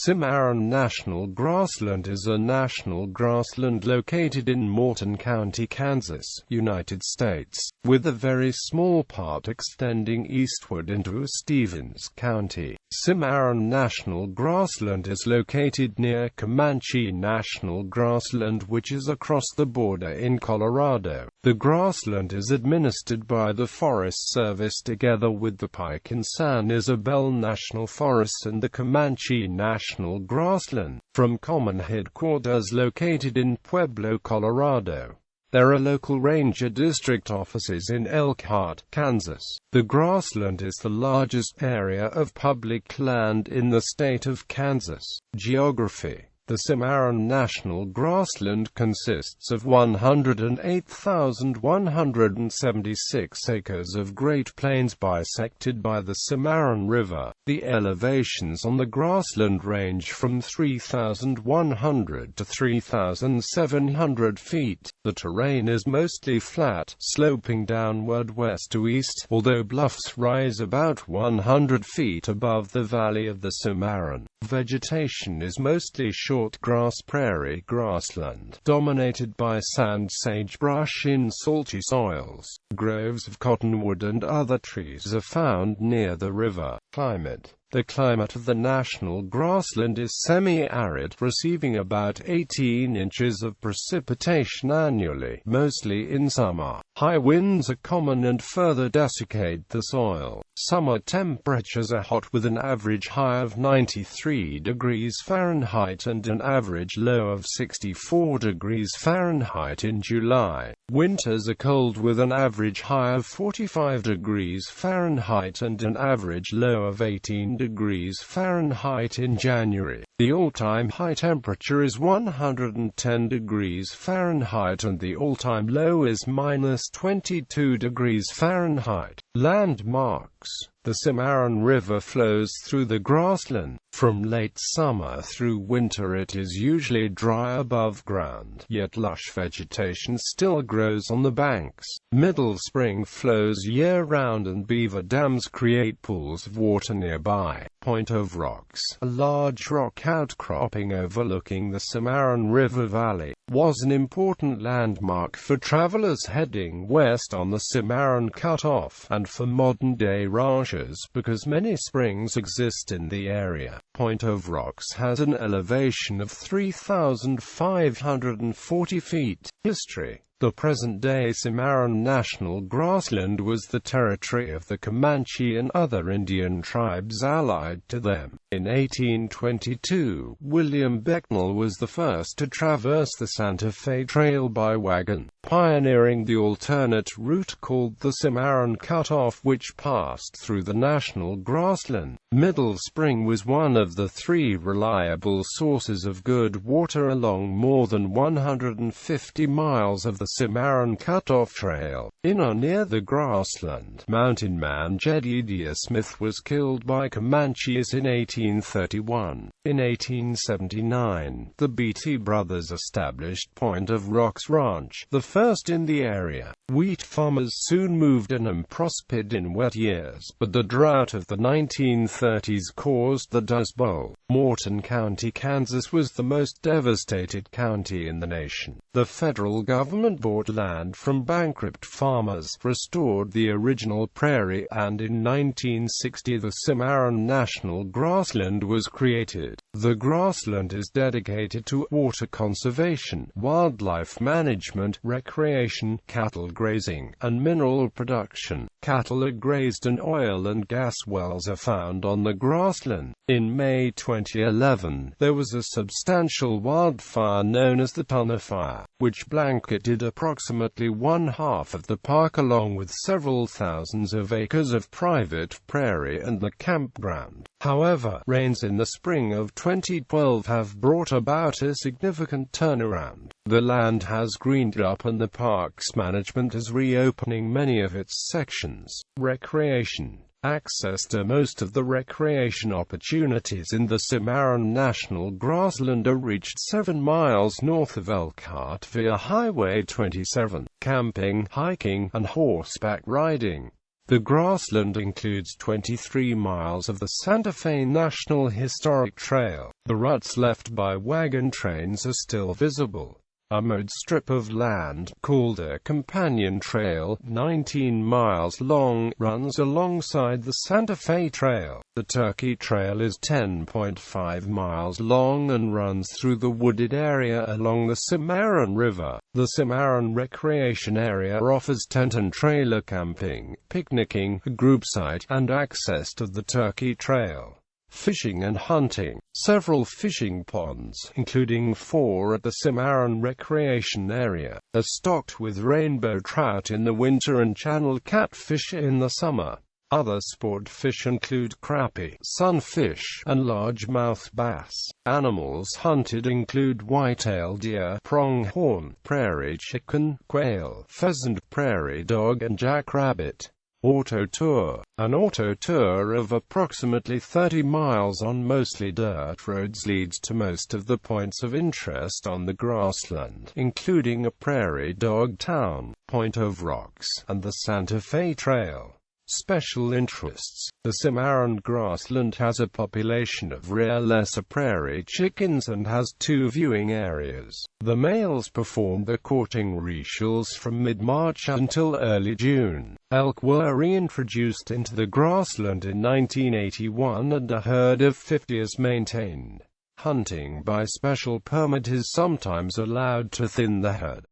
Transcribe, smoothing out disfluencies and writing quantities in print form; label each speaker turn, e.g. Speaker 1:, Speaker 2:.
Speaker 1: Cimarron National Grassland is a national grassland located in Morton County, Kansas, United States, with a very small part extending eastward into Stevens County. Cimarron National Grassland is located near Comanche National Grassland, which is across the border in Colorado. The grassland is administered by the Forest Service together with the Pike and San Isabel National Forests and the Comanche National Grassland, from common headquarters located in Pueblo, Colorado. There are local ranger district offices in Elkhart, Kansas. The grassland is the largest area of public land in the state of Kansas. Geography. The Cimarron National Grassland consists of 108,176 acres of Great Plains bisected by the Cimarron River. The elevations on the grassland range from 3,100 to 3,700 feet. The terrain is mostly flat, sloping downward west to east, although bluffs rise about 100 feet above the valley of the Cimarron. Vegetation is mostly short grass prairie grassland, dominated by sand sagebrush in salty soils. Groves of cottonwood and other trees are found near the river. Climate. The climate of the national grassland is semi-arid, receiving about 18 inches of precipitation annually, mostly in summer. High winds are common and further desiccate the soil. Summer temperatures are hot with an average high of 93 degrees Fahrenheit and an average low of 64 degrees Fahrenheit in July. Winters are cold with an average high of 45 degrees Fahrenheit and an average low of 18 degrees Fahrenheit in January. The all-time high temperature is 110 degrees Fahrenheit and the all-time low is -22 degrees Fahrenheit. Landmarks. The Cimarron River flows through the grassland. From late summer through winter it is usually dry above ground, yet lush vegetation still grows on the banks. Middle spring flows year-round and beaver dams create pools of water nearby. Point of Rocks, a large rock outcropping overlooking the Cimarron River Valley, was an important landmark for travelers heading west on the Cimarron Cutoff, and for modern-day ranchers because many springs exist in the area. Point of Rocks has an elevation of 3,540 feet. History. The present-day Cimarron National Grassland was the territory of the Comanche and other Indian tribes allied to them. In 1822, William Becknell was the first to traverse the Santa Fe Trail by wagon, pioneering the alternate route called the Cimarron Cutoff, which passed through the national grassland. Middle Spring was one of the three reliable sources of good water along more than 150 miles of the Cimarron Cutoff Trail. In or near the grassland, mountain man Jedediah Smith was killed by Comanches in 1831. In 1879, the Beatty brothers established Point of Rocks Ranch, the first in the area. Wheat farmers soon moved in and prospered in wet years, but the drought of the 1930s caused the Dust Bowl. Morton County, Kansas was the most devastated county in the nation. The federal government bought land from bankrupt farmers, restored the original prairie, and in 1960 the Cimarron National Grassland was created. The grassland is dedicated to water conservation, wildlife management, recreation, cattle grazing, and mineral production. Cattle are grazed and oil and gas wells are found on the grassland. In May 2011, there was a substantial wildfire known as the Tunnel Fire, which blanketed approximately one-half of the park along with several thousands of acres of private prairie and the campground. However, rains in the spring of 2012 have brought about a significant turnaround. The land has greened up and the park's management is reopening many of its sections. Recreation. Access to most of the recreation opportunities in the Cimarron National Grassland are reached 7 miles north of Elkhart via Highway 27. Camping, hiking, and horseback riding. The grassland includes 23 miles of the Santa Fe National Historic Trail. The ruts left by wagon trains are still visible. A mowed strip of land, called a companion trail, 19 miles long, runs alongside the Santa Fe Trail. The Turkey Trail is 10.5 miles long and runs through the wooded area along the Cimarron River. The Cimarron Recreation Area offers tent and trailer camping, picnicking, a group site, and access to the Turkey Trail. Fishing and hunting. Several fishing ponds, including 4 at the Cimarron Recreation Area, are stocked with rainbow trout in the winter and channel catfish in the summer. Other sport fish include crappie, sunfish, and largemouth bass. Animals hunted include white-tailed deer, pronghorn, prairie chicken, quail, pheasant, prairie dog, and jackrabbit. Auto tour. An auto tour of approximately 30 miles on mostly dirt roads leads to most of the points of interest on the grassland, including a prairie dog town, Point of Rocks, and the Santa Fe Trail. Special interests. The Cimarron Grassland has a population of rare lesser prairie chickens and has 2 viewing areas. The males perform their courting rituals from mid-March until early June. Elk were reintroduced into the grassland in 1981 and a herd of 50 is maintained. Hunting by special permit is sometimes allowed to thin the herd.